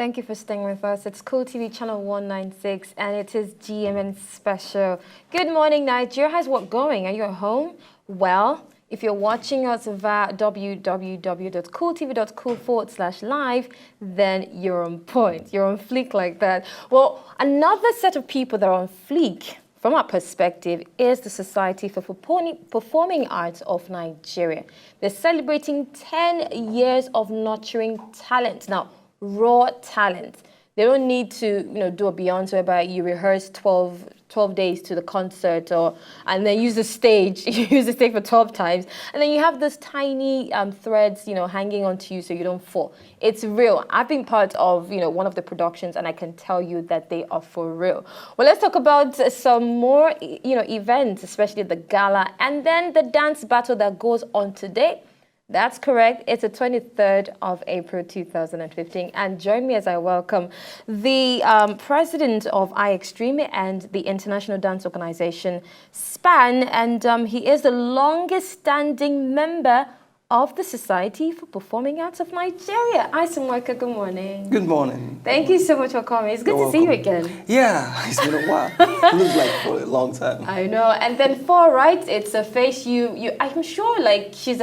Thank you for staying with us. It's Cool TV channel 196 and it is GMNS special. Good morning, Nigeria. How's what going? Are you at home? Well, if you're watching us via www.cooltv.cool/live, then you're on point. You're on fleek like that. Well, another set of people that are on fleek from our perspective is the Society for Performing Arts of Nigeria. They're celebrating 10 years of nurturing talent. Now, raw talent. They don't need to, do a Beyonce whereby you rehearse 12 days to the concert and then use the stage. You use the stage for 12 times. And then you have those tiny threads, hanging onto you so you don't fall. It's real. I've been part of, one of the productions and I can tell you that they are for real. Well, let's talk about some more, events, especially the gala and then the dance battle that goes on today. That's correct. It's the 23rd of April 2015. And join me as I welcome the president of iExtreme and the International Dance Organization, SPAN. And he is the longest standing member of the Society for Performing Arts of Nigeria. Aisumwaka, good morning. Good morning. Thank you so much for coming. It's good to see you again. Yeah, it's been a while. It looks like for a long time. I know. And then far right, it's a face I'm sure like she's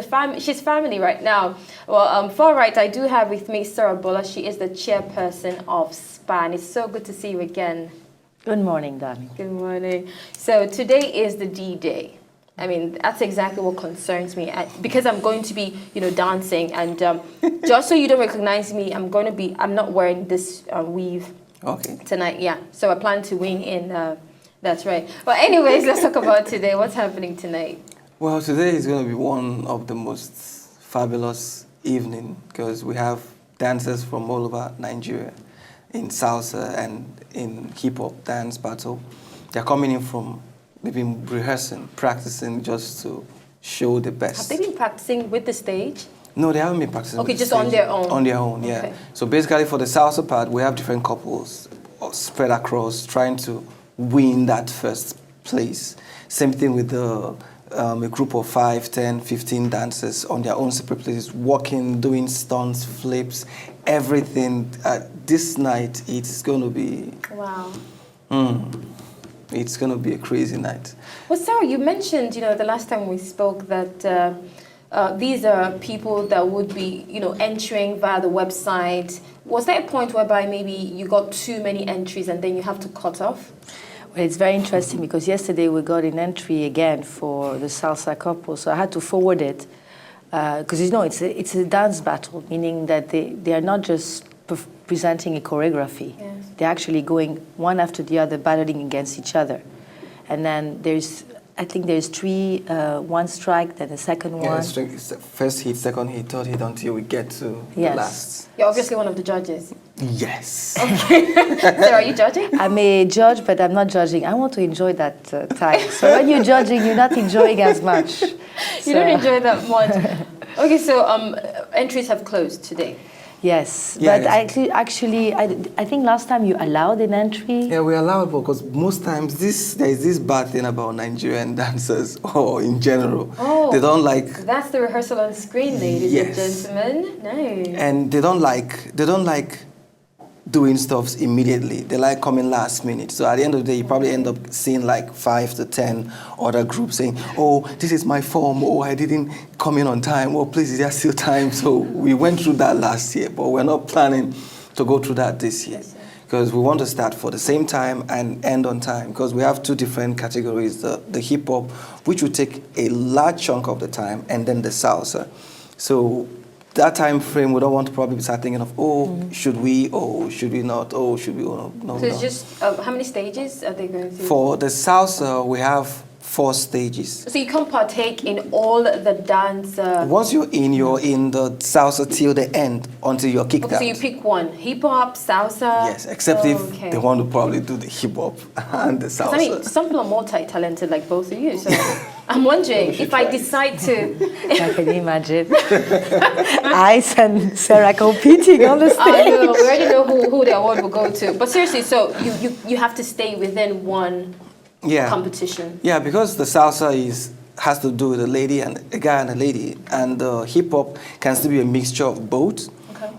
family right now. Well, far right, I do have with me Sarah Bola. She is the chairperson of SPAN. It's so good to see you again. Good morning, darling. Good morning. So today is the D-Day. I mean, that's exactly what concerns me because I'm going to be, dancing. And just so you don't recognize me, I'm not wearing this weave tonight. Yeah. So I plan to wing in. That's right. But anyways, let's talk about today. What's happening tonight? Well, today is going to be one of the most fabulous evening because we have dancers from all over Nigeria in salsa and in hip-hop dance battle. They're coming in from... They've been rehearsing, practicing just to show the best. Have they been practicing with the stage? No, they haven't been practicing. Okay, just on their own? On their own, yeah. Okay. So basically for the salsa part, we have different couples spread across trying to win that first place. Same thing with a group of 5, 10, 15 dancers on their own separate places, walking, doing stunts, flips, everything. This night, it's going to be... Wow. It's going to be a crazy night. Well, Sarah, you mentioned, the last time we spoke that these are people that would be, entering via the website. Was there a point whereby maybe you got too many entries and then you have to cut off? Well, it's very interesting because yesterday we got an entry again for the salsa couple, so I had to forward it because, it's a dance battle, meaning that they are not just presenting a choreography. Yes. They're actually going one after the other, battling against each other. And then I think there's 3, one strike, then the second one. First hit, second hit, third hit until we get to the last. You're obviously one of the judges. Yes. Okay. So are you judging? I'm a judge, but I'm not judging. I want to enjoy that time. So when you're judging, you're not enjoying as much. You don't enjoy that much. Okay, so entries have closed today. Yes, yeah, but actually, I think last time you allowed an entry. Yeah, we allowed because most times there is this bad thing about Nigerian dancers or in general. Oh, they don't like. That's the rehearsal on screen, ladies and gentlemen. Nice. And they don't like doing stuff immediately. They like coming last minute. So at the end of the day, you probably end up seeing like 5 to 10 other groups saying, "Oh, this is my form. Oh, I didn't come in on time. Oh, please, is there still time?" So we went through that last year, but we're not planning to go through that this year because we want to start for the same time and end on time because we have 2 different categories: the hip hop, which will take a large chunk of the time, and then the salsa. So that time frame, we don't want to probably start thinking of, should we, should we not, should we, no. So it's just, how many stages are they going through? For the salsa, we have 4 stages. So you can't partake in all the dance? Once you're in the salsa till the end, until you're kicked out. So you pick one, hip-hop, salsa? Yes, except if they want to probably do the hip-hop and the salsa. I mean, some people are multi-talented like both of you, so I'm wondering if I decide to... I can imagine. Ice and Sarah competing on the stage. I know, we already know who the award will go to. But seriously, so you have to stay within one competition? Yeah, because the salsa has to do with a lady and a guy and a lady, and the hip-hop can still be a mixture of both. Okay.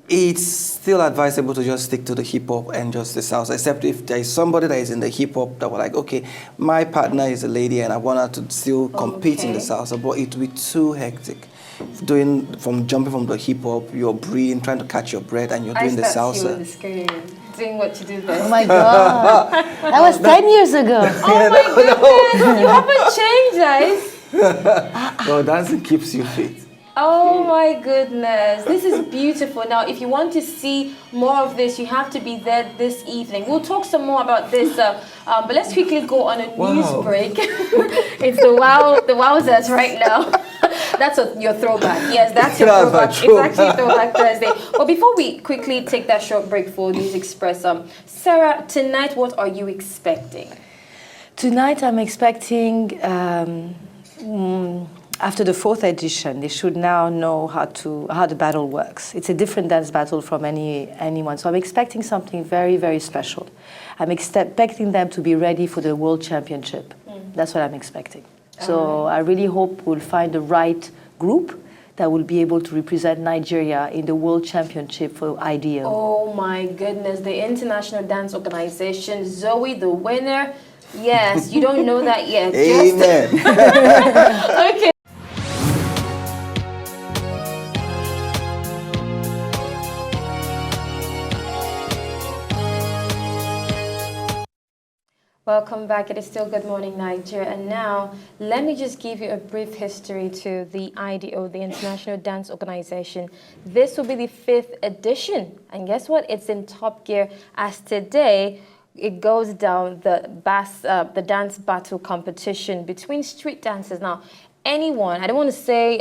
it's still advisable to just stick to the hip hop and just the salsa, except if there is somebody that is in the hip hop that were like, okay, my partner is a lady and I want her to still compete in the salsa, but it will be too hectic. Jumping from the hip hop, you're breathing, trying to catch your breath, and you're doing the salsa. You on the screen, doing what you do best. Oh my God, that was 10 years ago. Oh my goodness, you haven't changed, guys. Well, dancing keeps you fit. Oh my goodness, this is beautiful. Now, if you want to see more of this, you have to be there this evening. We'll talk some more about this, but let's quickly go on a news break. It's the wowzers right now. That's your throwback. Yes, that's your throwback. It's actually Throwback Thursday. But before we quickly take that short break for News Express, Sarah, tonight what are you expecting? Tonight I'm expecting, after the fourth edition, they should now know how the battle works. It's a different dance battle from anyone. So I'm expecting something very, very special. I'm expecting them to be ready for the World Championship. That's what I'm expecting. So I really hope we'll find the right group that will be able to represent Nigeria in the World Championship for IDO. Oh my goodness, the International Dance Organization, Zoe, the winner. Yes, you don't know that yet. Amen. Okay. Welcome back. It is still Good Morning Nigeria. And now, let me just give you a brief history to the IDO, the International Dance Organization. This will be the 5th edition. And guess what? It's in top gear as today it goes down the dance battle competition between street dancers. Now, anyone, I don't want to say...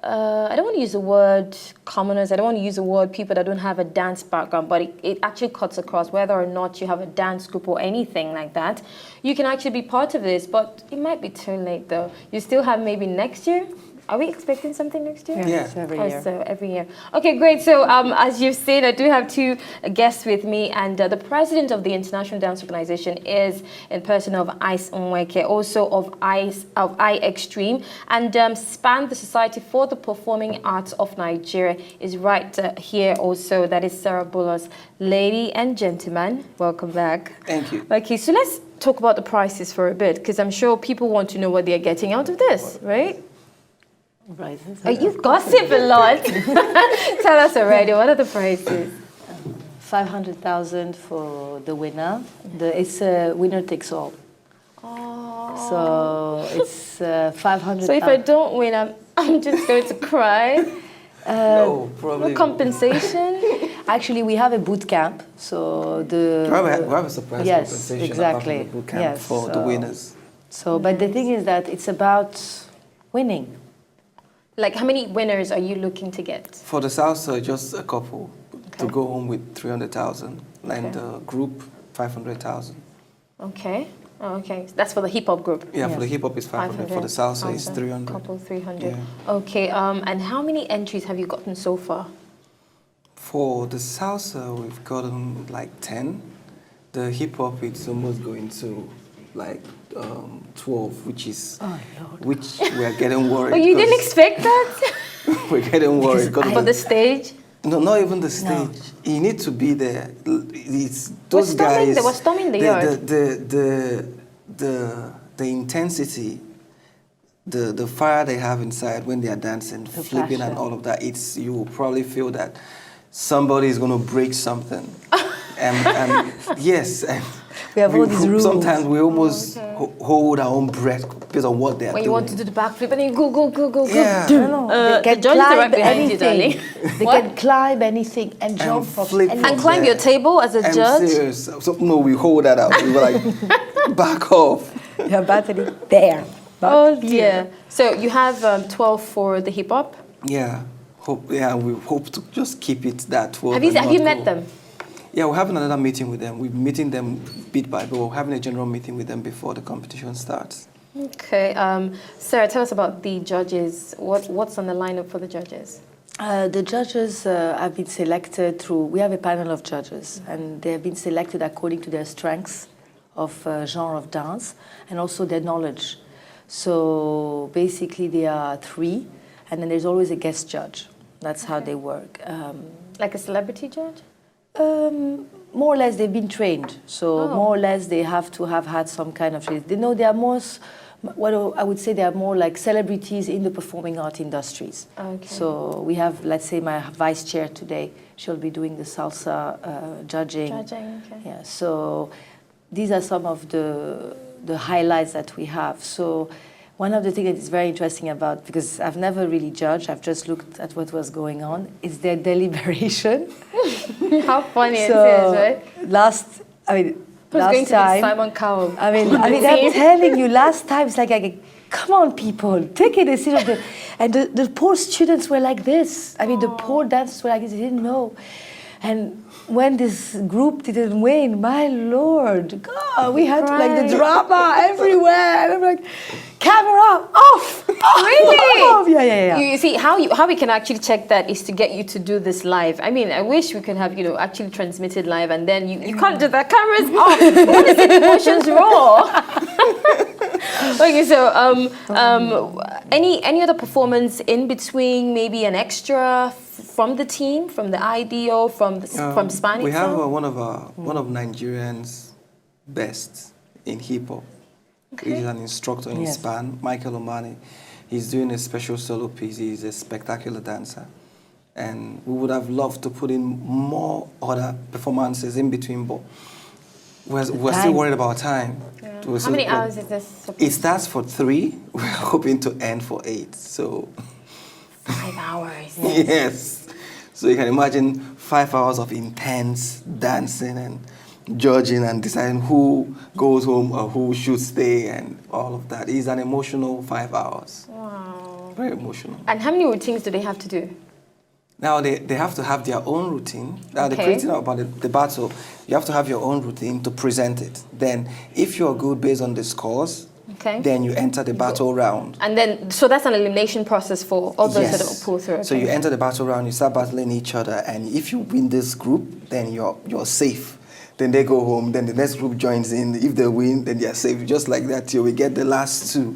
I don't want to use the word commoners. I don't want to use the word people that don't have a dance background, but it actually cuts across whether or not you have a dance group or anything like that. You can actually be part of this, but it might be too late though. You still have maybe next year. Are we expecting something next year? Yeah. Every year. So every year. Okay, great. So as you've seen, I do have two guests with me, and the president of the International Dance Organization is in person of Ice Nweke, also of I Extreme, and SPAN, the Society for the Performing Arts of Nigeria, is right here also. That is Sarah Bullos. Lady and gentlemen, welcome back. Thank you. Okay, so let's talk about the prices for a bit, because I'm sure people want to know what they're getting out of this, right? Right. You gossip a lot. Tell us already, what are the prices? 500,000 for the winner. It's a winner takes all. Oh. So it's 500,000. So if I don't win, I'm just going to cry. No, probably. No compensation. Actually, we have a boot camp. So We have a surprise compensation exactly. apart from the boot camp for the winners. So, but the thing is that it's about winning. Like, how many winners are you looking to get? For the salsa, just a couple to go home with 300,000, and the group 500,000. Okay. Oh, okay. That's for the hip hop group. Yeah, for the hip hop is 500. For the salsa is 300. Couple 300. Yeah. Okay. And how many entries have you gotten so far? For the salsa, we've gotten like 10. The hip hop, it's almost going to like 12, which we are getting worried. Oh, you didn't expect that? We're getting worried. For the stage? No, not even the stage. No. You need to be there. It's those guys. They were storming the yard. The intensity, the fire they have inside when they are dancing, flipping, and all of that. You will probably feel that somebody is going to break something. and yes. And we have all these rules. Sometimes we almost hold our own breath based on what they are doing. When you want to do the backflip and then go. Yeah. They can climb anything. They can climb anything and jump from anything. And climb your table as a judge? Serious. So, no, we hold that out. We were like, back off. Your battery there. Oh dear. So you have 12 for the hip hop? Yeah. We hope to just keep it that 12. Have you met them? Yeah, we're having another meeting with them. We're meeting them bit by bit. We're having a general meeting with them before the competition starts. Okay. Sarah, tell us about the judges. What's on the lineup for the judges? The judges have been selected through... We have a panel of judges, and they have been selected according to their strengths of genre of dance and also their knowledge. So basically, there are 3, and then there's always a guest judge. That's how they work. Like a celebrity judge? More or less, they've been trained. So more or less, they have to have had some kind of training. They know they are more, what I would say, they are more like celebrities in the performing art industries. Okay. So we have, let's say, my vice chair today. She'll be doing the salsa judging. Judging, okay. Yeah. So these are some of the highlights that we have. So one of the things that is very interesting about, because I've never really judged, I've just looked at what was going on, is their deliberation. How funny it is, right? Last Going time, to be Simon Cowell. I mean, I'm telling you, last time it's like, come on, people, take a decision. And the poor students were like this. I mean, the poor dancers were like this. They didn't know. And when this group didn't win, my Lord, God, we had to, like, the drama everywhere. And I'm like, camera off. Really? Off. Yeah. You see, how we can actually check that is to get you to do this live. I mean, I wish we could have, actually transmitted live, and then you can't do that. Camera's off. What is it? Emotions raw. Okay, so any other performance in between, maybe an extra from the team, from the IDO, from Span We itself? have one of Nigerians' best in hip hop. Okay. He's an instructor in Yes. Span, Michael Omani. He's doing a special solo piece. He's a spectacular dancer. And we would have loved to put in more other performances in between, but we're still worried about time. Yeah. We're How still- many hours is this? It starts for 3. We're hoping to end for 8. So 5 hours. yes. So you can imagine 5 hours of intense dancing and judging and deciding who goes home or who should stay and all of that. It's an emotional 5 hours. Wow. Very emotional. And how many routines do they have to do? Now they have to have their own routine. Now the Okay. great thing about the battle, you have to have your own routine to present it. Then if you're good based on the scores, Okay. then you enter the battle round. And then, so that's an elimination process for all those that Yes. will pull through. So okay. you enter the battle round, you start battling each other, and if you win this group, then you're safe. Then they go home, then the next group joins in. If they win, then they're safe. Just like that till we get the last 2.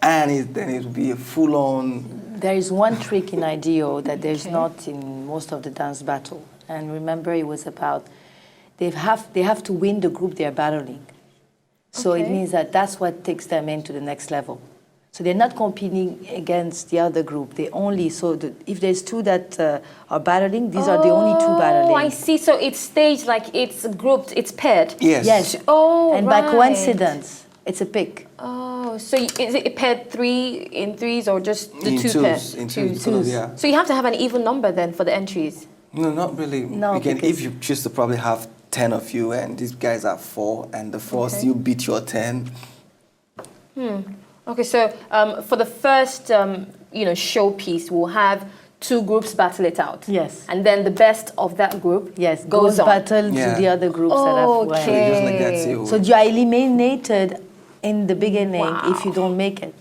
And then it will be a full-on... There is one trick in IDEO that there's not in most of the dance battle. And remember, it was about they have to win the group they're battling. So it Okay. means that's what takes them into the next level. So they're not competing against the other group. They only, if there's 2 that are battling, these are the only 2 battling. Oh, I see. So it's staged like it's grouped, it's paired. Yes. Yes. Oh, And right. by coincidence, it's a pick. Oh, so is it paired 3 in 3s or just the In 2 twos, pairs? in twos, sort of, yeah. So you have to have an even number then for the entries. No, not really. No, Again, because- if you choose to probably have 10 of you, and these guys are 4, and the 4 Okay. still beat your 10. Okay, so for the first showpiece, we'll have 2 groups battle it out. Yes. And then the best of that group Yes, goes on. battle Yeah. to the other groups that have won. So you just like that, Okay. see, So you are eliminated in the beginning Wow. if you don't make it.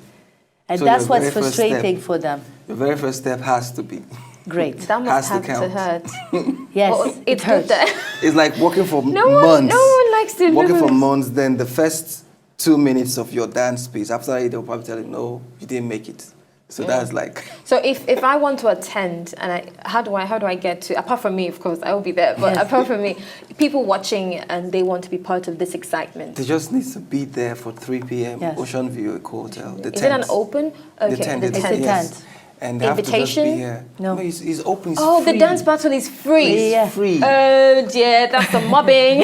And So that's your what's very first frustrating step- for them. The very first step has to be. Great. That must Has to have to count. hurt. Yes, Well, it it's hurts. good that It's like working for No one- months. no one likes to Working for lose. months, then the first 2 minutes of your dance piece, after that, they'll probably tell you, no, you didn't make it. So that's like... So if I want to attend, and how do I get to? Apart from me, of course, I will be there. But Yes. apart from me, people watching and they want to be part of this excitement. They just need to be there for 3 p.m. Yes. Ocean View Eco Hotel. The Is it an tent. open? Okay, The tent. the the tent. It's a yes. tent. And they have to just Invitation? be here. No. It's open. It's Oh, free. the dance battle is free. It's Yeah. free. Oh dear, that's some mobbing.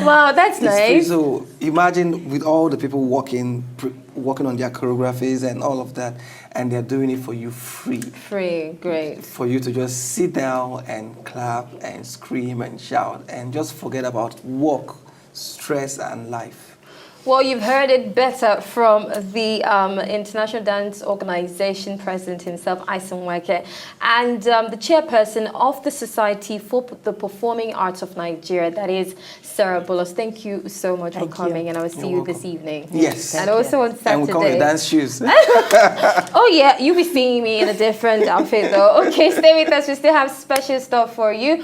Wow, that's It's free. nice. So imagine with all the people working on their choreographies and all of that, and they're doing it for you free. Free, great. For you to just sit down and clap and scream and shout and just forget about work, stress, and life. Well, you've heard it better from the International Dance Organization president himself, Ison Weke, and the chairperson of the Society for the Performing Arts of Nigeria, that is Sarah Bolos. Thank you so much Thank for coming, you. and I will see You're you welcome. this evening. Yes. And also on And we come Saturday. with dance shoes. Oh yeah, you'll be seeing me in a different outfit though. Okay, stay with us. We still have special stuff for you.